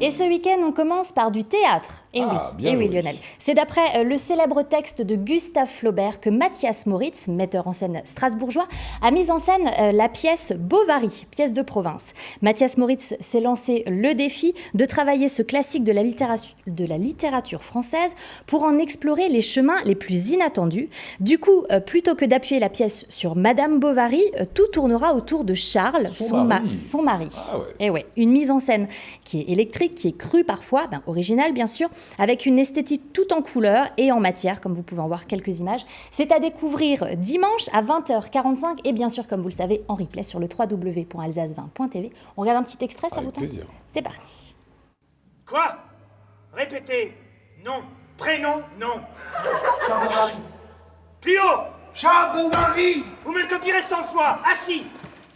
Et ce week-end, on commence par du théâtre. Et oui, Lionel. C'est d'après le célèbre texte de Gustave Flaubert que Mathias Moritz, metteur en scène strasbourgeois, a mis en scène la pièce Bovary, pièce de province. Mathias Moritz s'est lancé le défi de travailler ce classique de la littérature française pour en explorer les chemins les plus inattendus. Du coup, plutôt que d'appuyer la pièce sur Madame Bovary, tout tournera autour de Charles, son mari. Ah ouais. Et ouais, une mise en scène qui est électrique, qui est crue parfois, originale bien sûr, avec une esthétique tout en couleurs et en matière, comme vous pouvez en voir quelques images. C'est à découvrir dimanche à 20h45 et bien sûr, comme vous le savez, en replay sur le www.alsace20.tv. On regarde un petit extrait, ça vous tente ? Plaisir. C'est parti. Quoi ? Répétez. Non. Prénom, non. Charles Bovary. Plus haut. Charles Bovary. Vous me le copierez 100 fois. Assis.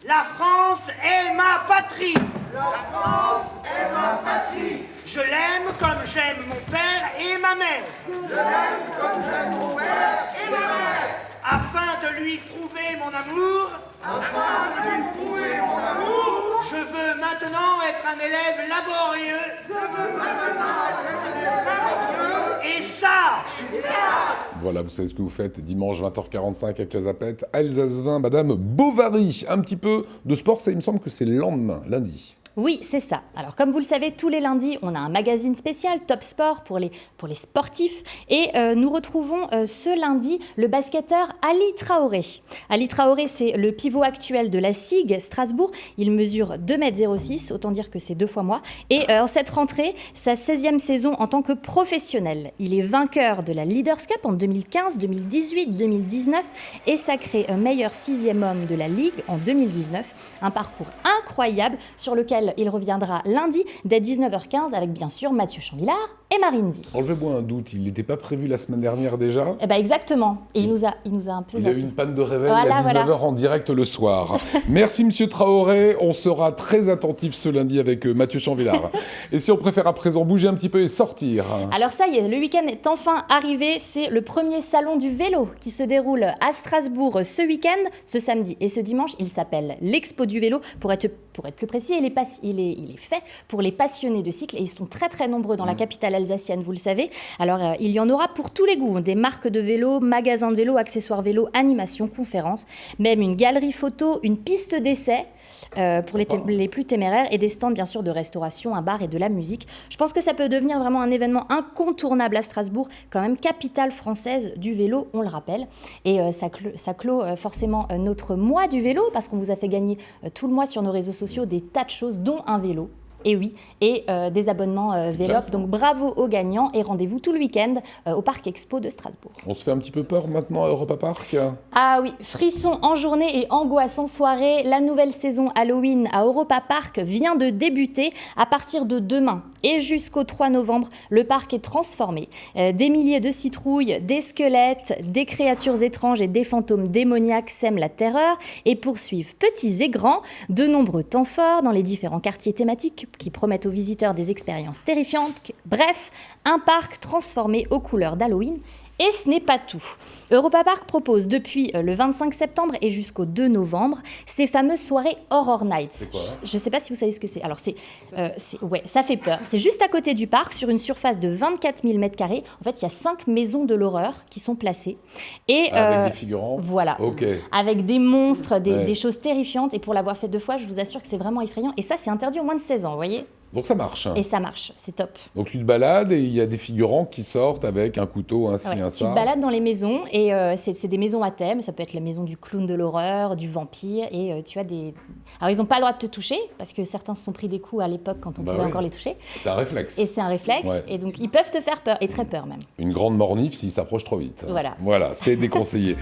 La France est ma patrie. La France est ma patrie. Je l'aime comme j'aime mon père et ma mère. Je l'aime comme j'aime mon père et ma mère. Afin de lui prouver mon amour, Afin de lui prouver mon amour, je veux maintenant être un élève laborieux je veux maintenant être un élève laborieux et sage. et sage. Voilà, vous savez ce que vous faites dimanche 20h45 avec la Zapette. Alsace 20, Madame Bovary. Un petit peu de sport, ça il me semble que c'est le lendemain, lundi. Oui, c'est ça. Alors, comme vous le savez, tous les lundis, on a un magazine spécial, Top Sport, pour les sportifs. Et nous retrouvons ce lundi le basketteur Ali Traoré. Ali Traoré, c'est le pivot actuel de la SIG Strasbourg. Il mesure 2,06 m, autant dire que c'est 2 fois moi. Et en cette rentrée, sa 16e saison en tant que professionnel. Il est vainqueur de la Leaders Cup en 2015, 2018, 2019 et sacré meilleur 6e homme de la Ligue en 2019. Un parcours incroyable sur lequel il reviendra lundi dès 19h15 avec bien sûr Mathieu Champvillard et Marine Dis. Enlevez-moi un doute, il n'était pas prévu la semaine dernière déjà ? Eh ben exactement. Et il nous a un peu... Il a eu une panne de réveil Voilà, à 19h en direct le soir. Merci Monsieur Traoré, on sera très attentif ce lundi avec Mathieu Champvillard. Et si on préfère à présent bouger un petit peu et sortir ? Alors ça y est, le week-end est enfin arrivé. C'est le premier salon du vélo qui se déroule à Strasbourg ce week-end, ce samedi et ce dimanche. Il s'appelle l'Expo du vélo. Pour être plus précis, il est fait pour les passionnés de cycle et ils sont très très nombreux dans la capitale alsacienne, vous le savez. Alors il y en aura pour tous les goûts, des marques de vélo, magasins de vélo, accessoires vélo, animations, conférences, même une galerie photo, une piste d'essai pour les plus téméraires et des stands bien sûr de restauration, un bar et de la musique. Je pense que ça peut devenir vraiment un événement incontournable à Strasbourg, quand même capitale française du vélo, on le rappelle. Et ça clôt forcément notre mois du vélo parce qu'on vous a fait gagner tout le mois sur nos réseaux sociaux des tas de choses, dont un vélo. Et oui, et des abonnements Vélop. Donc bravo aux gagnants et rendez-vous tout le week-end au Parc Expo de Strasbourg. On se fait un petit peu peur maintenant à Europa Park ? Ah oui, frissons en journée et angoisse en soirée. La nouvelle saison Halloween à Europa Park vient de débuter. À partir de demain et jusqu'au 3 novembre, le parc est transformé. Des milliers de citrouilles, des squelettes, des créatures étranges et des fantômes démoniaques sèment la terreur et poursuivent petits et grands de nombreux temps forts dans les différents quartiers thématiques qui promettent aux visiteurs des expériences terrifiantes. Bref, un parc transformé aux couleurs d'Halloween. Et ce n'est pas tout. Europa Park propose depuis le 25 septembre et jusqu'au 2 novembre ces fameuses soirées Horror Nights. C'est quoi ? Je ne sais pas si vous savez ce que c'est. Alors, ça fait peur. C'est juste à côté du parc, sur une surface de 24 000 m². En fait, il y a 5 maisons de l'horreur qui sont placées. Et, avec des figurants ? Voilà. Ok. Avec des monstres, Ouais. des choses terrifiantes. Et pour l'avoir fait 2 fois, je vous assure que c'est vraiment effrayant. Et ça, c'est interdit aux moins de 16 ans, vous voyez ? Donc ça marche. Et ça marche, c'est top. Donc tu te balades et il y a des figurants qui sortent avec un couteau, un ci, Ouais, un tu ça. te balades dans les maisons et c'est des maisons à thème. Ça peut être la maison du clown de l'horreur, du vampire et tu as des... Alors ils n'ont pas le droit de te toucher parce que certains se sont pris des coups à l'époque quand on pouvait oui. encore les toucher. C'est un réflexe. Et c'est un réflexe Ouais. et donc ils peuvent te faire peur et très peur même. Une grande mornif s'il s'approche trop vite. Voilà. Voilà, c'est déconseillé.